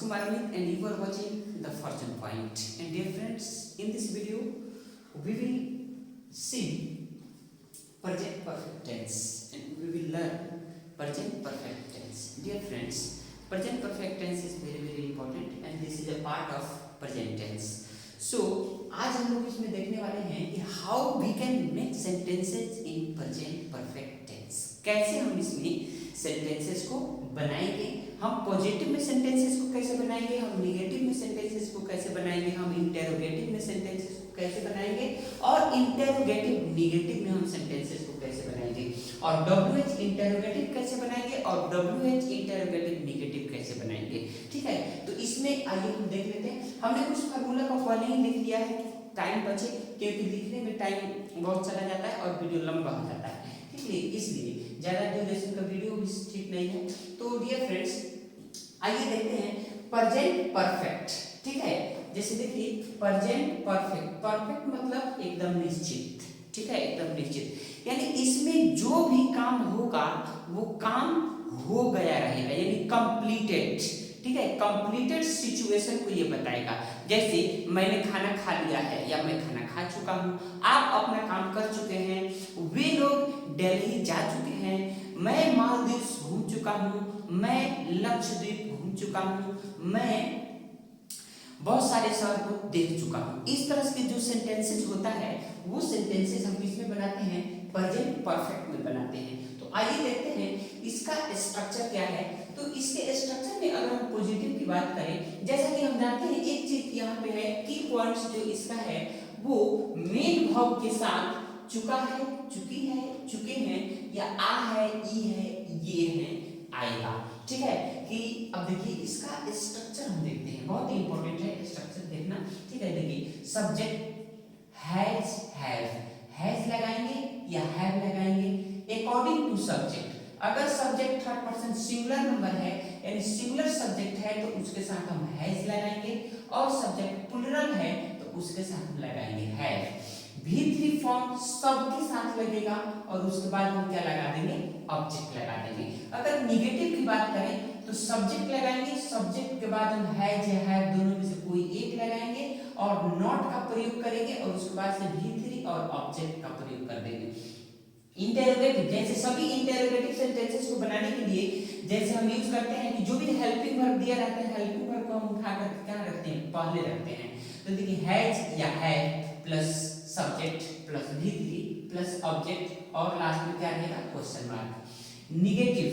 Kumar Amit and you are watching the Fortune Point. And dear friends, in this video we will see present perfect tense and we will learn present perfect tense. Dear friends, present perfect tense is very important and this is a part of present tense. So आज हम लोग इसमें देखने वाले हैं कि how we can make sentences in present perfect tense. कैसे हम इसमें सेंटेंसेस को बनाएंगे, हम पॉजिटिव में सेंटेंसेस को कैसे बनाएंगे, हम निगेटिव में सेंटेंसेस को कैसे बनाएंगे, हम इंटेरोगेटिव में सेंटेंसेस को कैसे बनाएंगे और इंटेरोगेटिव निगेटिव में हम सेंटेंसेस को कैसे बनाएंगे और WH इंटेरोगेटिव कैसे बनाएंगे और WH इंटेरोगेटिव निगेटिव कैसे बनाएंगे। ठीक है, तो इसमें आइए हम देख लेते हैं। हमने कुछ फार्मूला का पहले ही लिख लिया है, टाइम बचे क्योंकि लिखने में टाइम बहुत चला जाता है और वीडियो लंबा हो जाता है, इसलिए ज़्यादा ड्यूरेशन का वीडियो भी ठीक नहीं है। तो डियर फ्रेंड्स आइए देखते हैं प्रेजेंट परफेक्ट। ठीक है, जैसे देखिए प्रेजेंट परफेक्ट, परफेक्ट मतलब एकदम निश्चित। ठीक है, एकदम निश्चित यानी इसमें जो भी काम होगा वो काम हो गया रहेगा, यानी कंप्लीटेड। ठीक है, कंप्लीटेड सिचुएशन को ये बताएगा। जैसे मैंने खाना खा लिया है या मैं खाना खा चुका हूँ, आप अपना काम कर चुके हैं, वे लोग दिल्ली जा चुके हैं, मैं मालदीव घूम चुका हूँ, मैं लक्षद्वीप घूम चुका हूँ, मैं बहुत सारे शहर को देख चुका हूँ। इस तरह के जो सेंटेंसेस होता है वो सेंटेंसेस हम किसमें बनाते हैं, प्रेजेंट परफेक्ट में बनाते हैं। तो आइए देखते हैं इसका स्ट्रक्चर क्या है। तो इसके स्ट्रक्चर में अगर हम पॉजिटिव की बात करें, जैसा कि हम जानते हैं एक चीज यहाँ पे है, की पॉइंट्स जो इसका है वो मेन वर्ब के साथ चुका है, चुकी है, चुके हैं या आ है, ई है, ये है, आएगा। ठीक है, कि अब देखिए इसका स्ट्रक्चर हम देखते हैं, बहुत ही इंपॉर्टेंट है स्ट्रक्चर देखना। ठीक है, देखिए सब्जेक्ट हैज लगाएंगे या हैव लगाएंगे अकॉर्डिंग टू सब्जेक्ट। अगर subject third person singular number है यानी सिंगुलर सब्जेक्ट है तो उसके साथ हम हैज लगाएंगे और सब्जेक्ट प्लूरल है तो उसके साथ हम लगाएंगे हैव। V3 फॉर्म सबके साथ लगेगा और उसके बाद हम क्या लगा देंगे, ऑब्जेक्ट लगा देंगे। अगर निगेटिव की बात करें तो सब्जेक्ट लगाएंगे, सब्जेक्ट के बाद हम हैज या हैव दोनों में से कोई एक लगाएंगे और नॉट का प्रयोग करेंगे और उसके बाद से V3 और ऑब्जेक्ट का प्रयोग कर देंगे। इंटेरोगेटिव, जैसे सभी इंटेरोगेटिव सेंटेंसेस को बनाने के लिए जैसे हम यूज करते हैं कि जो भी हेल्पिंग वर्ब दिया रहता है, हेल्पिंग वर्ब को हम उठाकर क्या रखते हैं, पहले रखते हैं। तो देखिए हैज या have plus subject plus V3 plus object और लास्ट में क्या रहेगा, क्वेश्चन मार्क। निगेटिव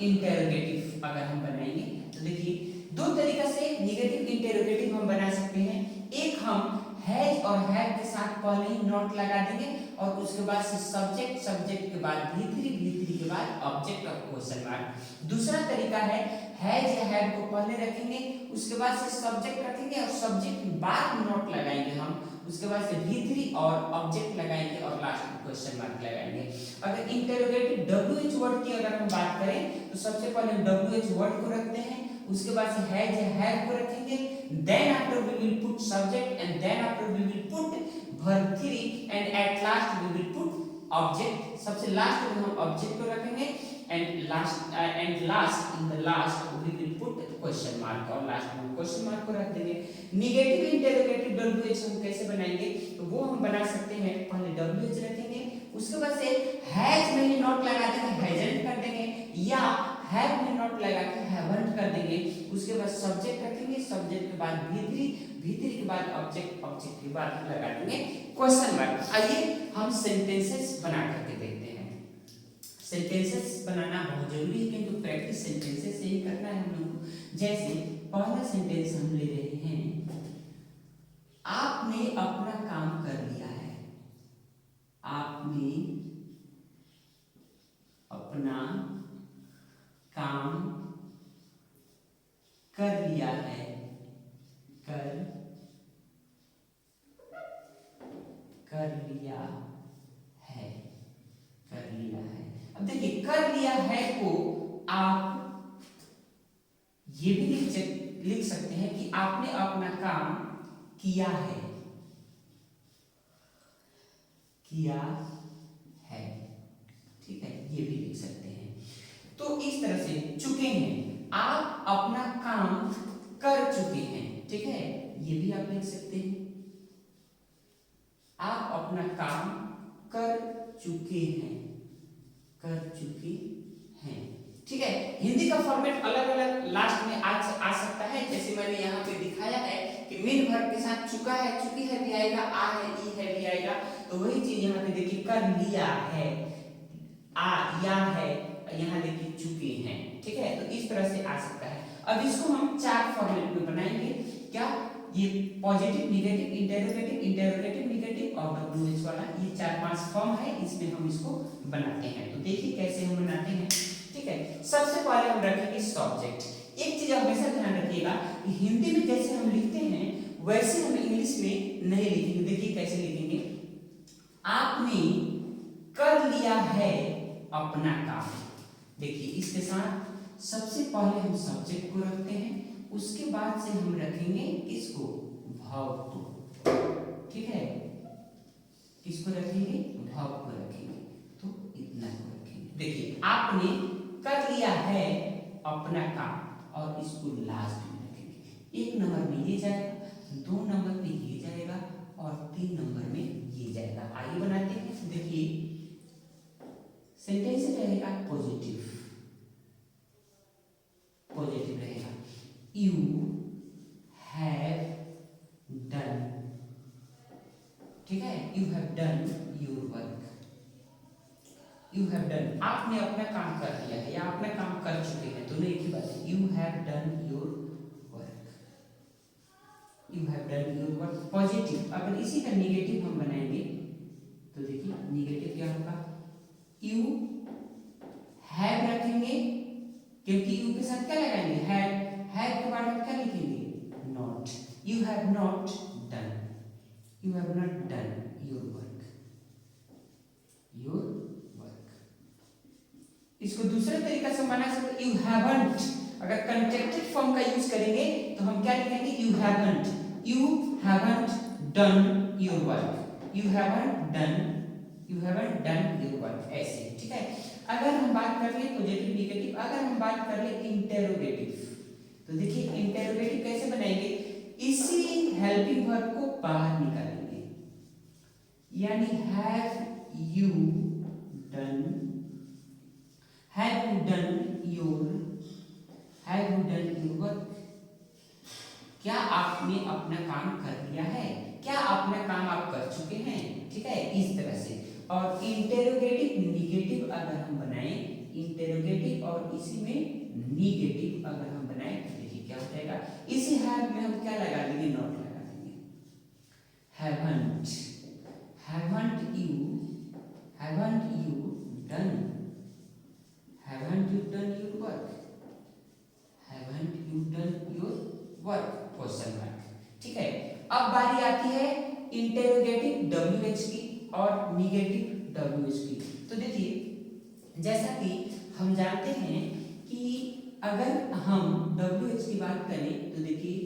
इंटेरोगेटिव अगर हम बनाएंगे तो देखिए दो तरीका से निगेटिव इंटेरोगेटिव हम बना सकते हैं। एक हम हैज और हैव के साथ पहले ही नॉट लगा देंगे और उसके बाद से सब्जेक्ट, सब्जेक्ट के बाद V3 के बाद ऑब्जेक्ट और क्वेश्चन मार्क। दूसरा तरीका है हैज या हैव को पहले रखेंगे, उसके बाद से सब्जेक्ट रखेंगे और सब्जेक्ट के बाद नॉट लगाएंगे हम, उसके बाद से V3 और ऑब्जेक्ट लगाएंगे और लास्ट में क्वेश्चन मार्क लगाएंगे। अगर इंटेरोगेटिव WH वर्ड की अगर हम बात करें तो सबसे पहले हम WH वर्ड को रखते हैं, उसके बाद से हैज या हैव को रखेंगे, then after we will put subject and then after we will put verb 3 and at last we will put object। सबसे लास्ट में हम ऑब्जेक्ट को रखेंगे and last in the last we will put question mark और last में question mark को रख देंगे। निगेटिव इंटेरोगेटिव WH हम कैसे बनाएंगे, तो वो हम बना सकते हैं, पहले WH रखेंगे, उसके बाद से हैज में ही नॉट लगा देंगे, हैजंट कर देंगे, या हैव में नॉट लगा के हैवंट कर देंगे, उसके बाद सब्जेक्ट रखेंगे, सब्जेक्ट के बाद V3 के बाद ऑब्जेक्ट, ऑब्जेक्ट के बाद लगा देंगे क्वेश्चन मार्क। आइए हम सेंटेंसेस बना करके देखते हैं। सेंटेंसेस बनाना बहुत जरूरी है क्योंकि प्रैक्टिस सेंटेंसेस से ही करना है हम लोग को। जैसे पहला सेंटेंस हम ले रहे हैं, आपने अपना काम कर लिया है, आपने अपना काम कर लिया है, कर लिया है, कर लिया है। अब देखिए कर लिया है को आप ये भी लिख सकते हैं कि आपने अपना काम किया है, किया है। ठीक है, ये भी लिख सकते हैं। तो इस तरह से चुके हैं, आप अपना काम कर ठीक है, ये भी आप लिख सकते हैं। आप अपना काम कर चुके हैं, कर चुके हैं, ठीक है। हिंदी का फॉर्मेट अलग अलग लास्ट में आ सकता है, जैसे मैंने यहाँ पे दिखाया है कि मेन वर्ब के साथ चुका है, चुकी है भी आएगा, आ है, ई है भी आएगा। तो वही चीज यहाँ पे देखिए, कर लिया है, आ या है, यहाँ देखिए चुके हैं, ठीक है। तो इस तरह से आ सकता है। अब इसको हम चार फॉर्मेट में बनाएंगे। क्या? ये positive, negative, interrogative, interrogative, negative और डब्ल्यूएच वाला, ये 4-5 फॉर्म है, इसमें हम इसको बनाते हैं। तो देखिए कैसे हम बनाते हैं, ठीक है। सबसे पहले हम रखेंगे सब्जेक्ट। एक चीज हमेशा ध्यान रखिएगा कि हिंदी में जैसे हम लिखते हैं वैसे हम इंग्लिश में नहीं लिखेंगे। देखिए कैसे लिखेंगे, आपने कर लिया है अपना काम। देखिए इसके साथ सबसे पहले हम सब्जेक्ट को रखते हैं, उसके बाद से हम रखेंगे किसको, verb को, ठीक है। किसको रखेंगे, verb को रखेंगे। तो इतना को रखेंगे। देखिए आपने कर लिया है अपना काम और इसको लास्ट में रखेंगे। 1 नंबर में ये जाएगा, 2 नंबर में ये जाएगा और 3 नंबर में ये जाएगा। आइए बनाते हैं। देखिए सेंटेंस रहेगा पॉजिटिव, पॉजिटिव रहेगा, यू हैव डन, ठीक है। You have done your work, you have done, आपने अपना काम कर दिया है या अपना काम कर चुके हैं, दोनों एक ही बात है। You have done your work, you have done your work, positive. अगर इसी का निगेटिव हम बनाएंगे तो देखिए निगेटिव क्या होगा, यू हैव रखेंगे, क्योंकि यू के साथ क्या लगाएंगे, हैव के बाद आप क्या लिखेंगे, not. You have not done, you have not done your work, your work. इसको दूसरे तरीका से बना सकते, यू हैवंट। अगर कंट्रैक्टेड फॉर्म का यूज करेंगे तो हम क्या लिखेंगे, you haven't, you haven't done your work, you haven't done, you haven't done your work, ऐसे, ठीक है। अगर हम बात कर ले पॉजिटिव, निगेटिव, अगर हम बात कर ले इंटेरोगेटिव, तो देखिए इंटेरोगेटिव कैसे बनाएंगे, इसी हेल्पिंग वर्ब को बाहर निकालेंगे, यानी have you done, have you done your, have you done your work, क्या आपने अपना काम कर लिया है, क्या अपना काम आप कर चुके हैं, ठीक है, इस तरह से। और इंटेरोगेटिव निगेटिव अगर हम बनाएं, इंटेरोगेटिव और इसी में निगेटिव अगर हम बनाएं तो देखिए क्या हो जाएगा, इसी हैव में हम क्या लगा देंगे, नॉट लगा देंगे। Haven't, haven't you, haven't you done, haven't you done your work, haven't you done your work, question mark, ठीक है। अब बारी आती है इंटेरोगेटिव WH की और निगेटिव WH की। तो देखिए जैसा कि हम जानते हैं कि अगर हम WH की बात करें तो देखिए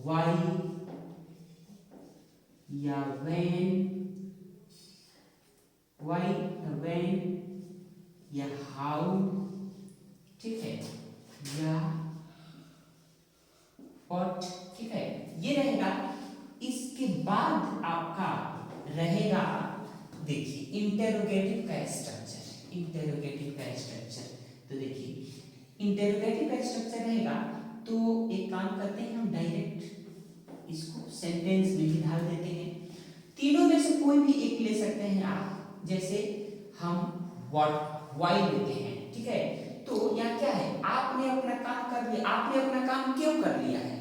वाई या व्हेन, वाई व्हेन या हाउ, ठीक है, या व्हाट, ठीक है, ये रहेगा। इसके बाद आपका रहेगा देखिए इंटेरोगेटिव का स्ट्रक्चर, इंटेरोगेटिव का स्ट्रक्चर। तो देखिए इंटेरोगेटिव का स्ट्रक्चर रहेगा, तो एक काम करते हैं हम डायरेक्ट इसको सेंटेंस में ही ढाल देते हैं। तीनों में से कोई भी एक ले सकते हैं आप, जैसे हम व्हाट, वाई लेते हैं, ठीक है। तो यहाँ क्या है, आपने अपना काम कर लिया, आपने अपना काम क्यों कर लिया है,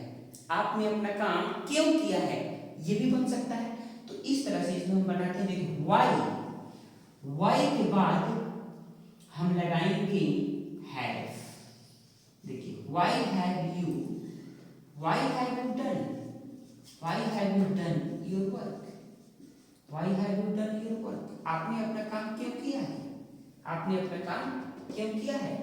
आपने अपना काम क्यों किया है, ये भी बन सकता है। तो इस तरह से इसमें हम बनाते हैं, देखिए वाई, वाई के बाद हम लगाएंगे हैव, देखिए why have you, why have you done, why have you done your work, why have you done your work, आपने अपना काम क्यों किया है, आपने अपना काम क्यों किया है।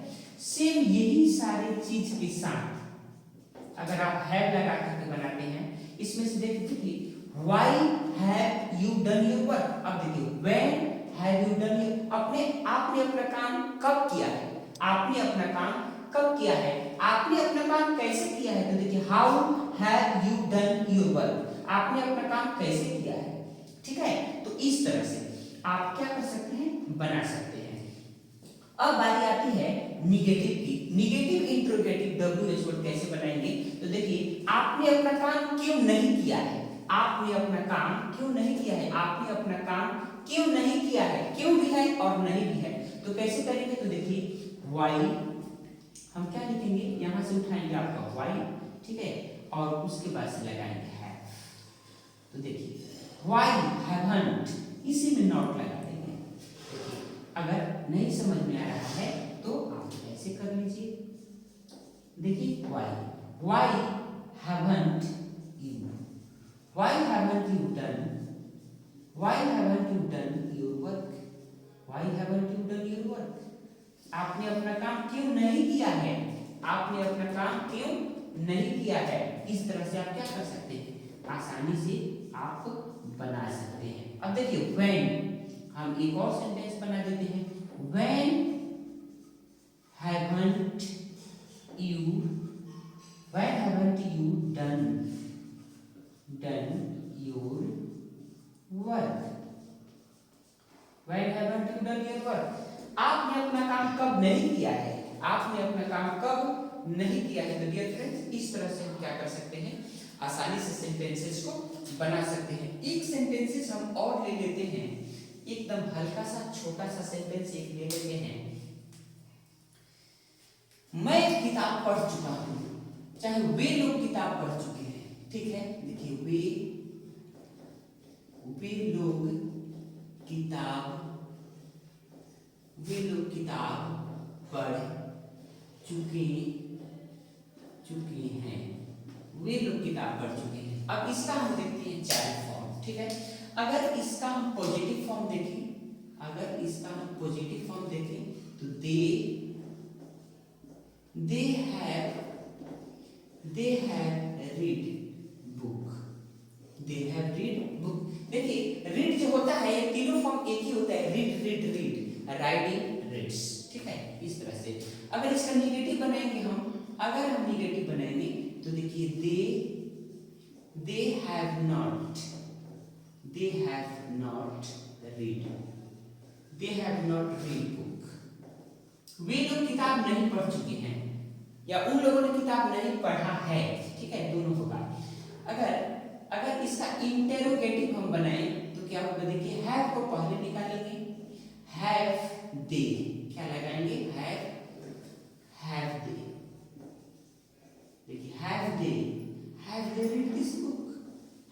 सेम यही सारे चीज के साथ अगर आप हैव लगा करके बनाते हैं, इसमें से देखिए why have you done your work, अब देखिए when have you done your, आपने अपना काम कब किया है, आपने अपना काम कब किया है, आपने अपना काम कैसे किया है, तो देखिए how have you done your work, आपने अपना काम कैसे किया है। ठीक है, तो इस तरह से आप क्या कर सकते हैं, बना सकते हैं। अब बारी आती है निगेटिव की। निगेटिव इंट्रोगेटिव WH वर्ड कैसे बनाएंगे, तो देखिए आपने अपना काम क्यों नहीं किया है, आपने अपना काम क्यों नहीं किया है, आपने अपना काम क्यों नहीं किया है, क्यों भी है और नहीं भी है, तो कैसे करेंगे, तो देखिए वाई हम क्या लिखेंगे, यहां से उठाएंगे आपका वाई, ठीक है, और उसके बाद से लगाएंगे है। तो देखिए वाई हैवंट, इसी में नॉट लगा देंगे। देखिए अगर नहीं समझ में आ रहा है तो आप ऐसे कर लीजिए। देखिए why haven't you, why haven't you done, why haven't you done your work, why haven't you done your work, आपने अपना काम क्यों नहीं किया है, आपने अपना काम क्यों नहीं किया है। इस तरह से आप क्या कर सकते हैं, आसानी से आप बना सकते हैं। अब देखिए व्हेन, हम एक और सेंटेंस बना देते हैं, when haven't you, when haven't you done your work, when haven't you done your work, आपने अपना काम कब नहीं किया है, आपने अपना काम कब नहीं किया है। तो डियर फ्रेंड्स इस तरह से हम क्या कर सकते हैं, आसानी से सेंटेंसेस को बना सकते हैं। एक सेंटेंसेस हम और ले लेते हैं, एकदम हल्का सा छोटा सा सेंटेंस एक ले लेते हैं। मैं किताब पढ़ चुका हूं, चाहे वे लोग किताब पढ़ चुके हैं, ठीक है। देखिए वे लोग किताब पढ़ चुके हैं, वे लोग किताब पढ़ चुके हैं। अब इसका हम देखते हैं चाइल्ड फॉर्म, ठीक है। अगर इसका हम पॉजिटिव फॉर्म देखें, अगर इसका हम पॉजिटिव फॉर्म देखें तो they have read book, they have read book. देखिए रीड जो होता है ये तीनों फॉर्म एक ही होता है, रीड, राइडिंग, रीड्स, ठीक है। इस तरह से अगर इसका नेगेटिव बनाएंगे हम, अगर हम नेगेटिव बनाएंगे तो देखिए they have not read book, वे लोग किताब नहीं पढ़ चुके हैं या उन लोगों ने किताब नहीं पढ़ा है, ठीक है, दोनों होगा। अगर इसका इंटेरोगेटिव हम बनाएं तो क्या होगा, देखिए हैव को पहले निकालेंगे, हैव दे, क्या लगाएंगे, हैव दे। देखिए have they read this book,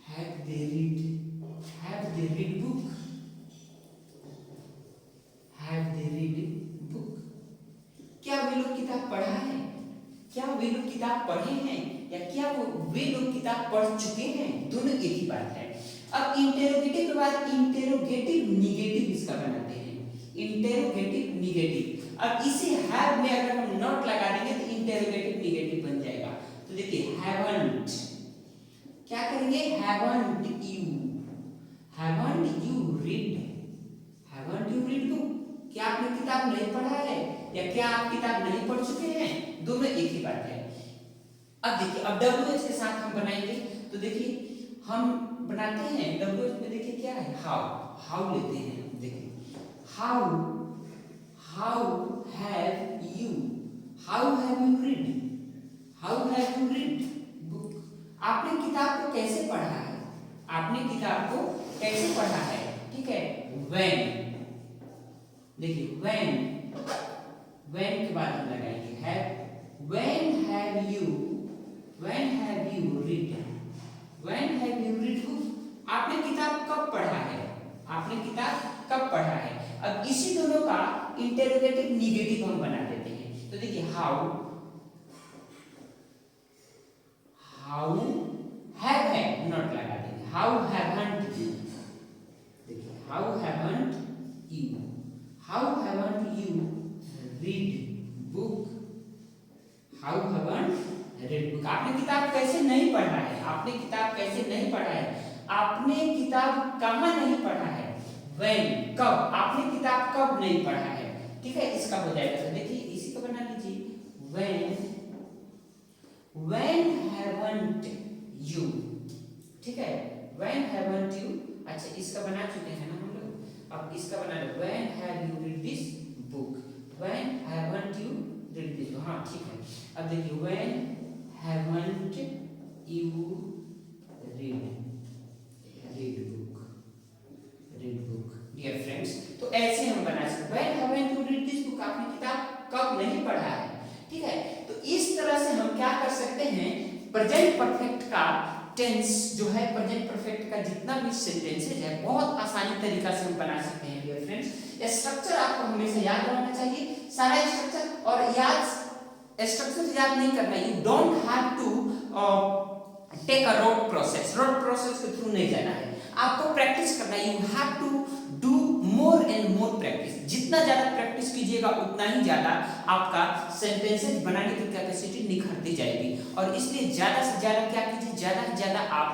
have they read book, have they read book. क्या वे लोग किताब पढ़ा है, क्या वे लोग किताब पढ़े हैं, या क्या वे लोग किताब पढ़ चुके हैं, दोनों एक ही बात है। अब इंटेरोगेटिव के बाद इंटेरोगेटिव निगेटिव इसका बनाते हैं, इंटेरोगेटिव निगेटिव। अब इसे हैव में अगर हम नॉट लगा देंगे तो इंटेरोगेटिव निगेटिव बन जाएगा। तो देखिए हैवंट, क्या करेंगे, हैवंट यू रीड बुक, क्या आपने किताब नहीं पढ़ा है या क्या आप किताब नहीं पढ़ चुके हैं, दोनों एक ही बात है। अब देखिए अब WH के साथ हम बनाएंगे तो देखिए हम बनाते हैं WH में, देखिए क्या है, हाउ लेते हैं। देखिए how have you read book, आपने किताब को कैसे पढ़ा है, ठीक है। व्हेन, देखिए व्हेन के बाद हम लगाएंगे have, when have you read book, आपने किताब कब पढ़ा है, अब इसी दोनों का इंटेरोगेटिव निगेटिव हम बना देते हैं। तो देखिए हाउ हैव है नॉट लगा देंगे, हाउ हैवंट यू, देखिए how haven't you read book, आपने किताब कैसे नहीं पढ़ा है, आपने किताब कहाँ नहीं पढ़ा है, when, कब, आपने किताब कब नहीं पढ़ा है, ठीक है, इसका हो जाएगा। तो देखिए इसी को बना लीजिए, when haven't you, ठीक है, when haven't you, अच्छा इसका बना चुके हैं ना हम लोग, अब इसका बना लो, when have you read this book, when haven't you read this book, हाँ ठीक है। अब देखिए when haven't you read book dear friends, तो ऐसे हम बना सकते when haven't you read this book, आपने किताब कब नहीं पढ़ा है, ठीक है। तो इस तरह से हम क्या कर सकते हैं, प्रेजेंट परफेक्ट का टेंस जो है, प्रेजेंट परफेक्ट का जितना भी सेंटेंसेज है बहुत आसानी तरीका से हम बना सकते हैं डियर फ्रेंड्स। स्ट्रक्चर आपको हमेशा याद रहना चाहिए, सारा स्ट्रक्चर, और याद स्ट्रक्चर याद नहीं करना, you don't have to take a road process के थ्रू नहीं जाना है, आपको प्रैक्टिस करना है, you have to do more and more practice, जितना ज्यादा प्रैक्टिस कीजिएगा उतना ही ज्यादा आपका सेंटेंसेस बनाने की कैपेसिटी निखरती जाएगी। और इसलिए ज्यादा से ज्यादा क्या कीजिए, ज्यादा से ज्यादा आप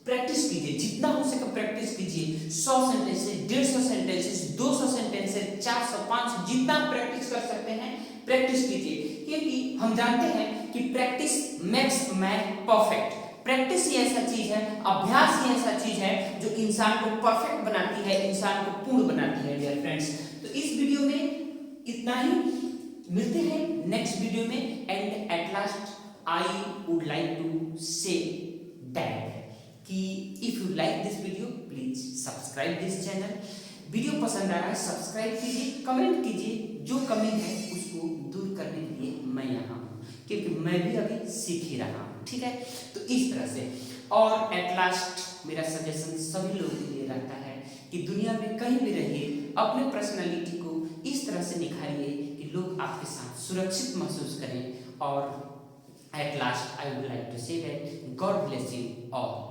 प्रैक्टिस कीजिए, जितना हो सके प्रैक्टिस कीजिए, 100 सेंटेंसेस, 150 सेंटेंसेस, 200 सेंटेंसेस, 400, 500, जितना प्रैक्टिस कर सकते हैं प्रैक्टिस कीजिए, क्योंकि हम जानते हैं कि practice makes man perfect. Practice ही ऐसा चीज है, अभ्यास ही ऐसा चीज है जो इंसान को परफेक्ट बनाती है, इंसान को पूर्ण बनाती है डियर फ्रेंड्स। तो इस वीडियो में इतना ही, मिलते हैं नेक्स्ट वीडियो में। And at last I would like to say that कि if you like this video please subscribe this channel. Video पसंद आ रहा है सब्सक्राइब कीजिए, कमेंट कीजिए, जो कमी है उसको दूर करने के लिए मैं यहाँ हूँ, क्योंकि मैं भी अभी सीख ही रहा हूँ, ठीक है। तो इस तरह से, और एट लास्ट मेरा सजेशन सभी लोगों के लिए रहता है कि दुनिया में कहीं भी रहिए अपने पर्सनालिटी को इस तरह से निखारिए कि लोग आपके साथ सुरक्षित महसूस करें। और at last I would like to say that God bless you all.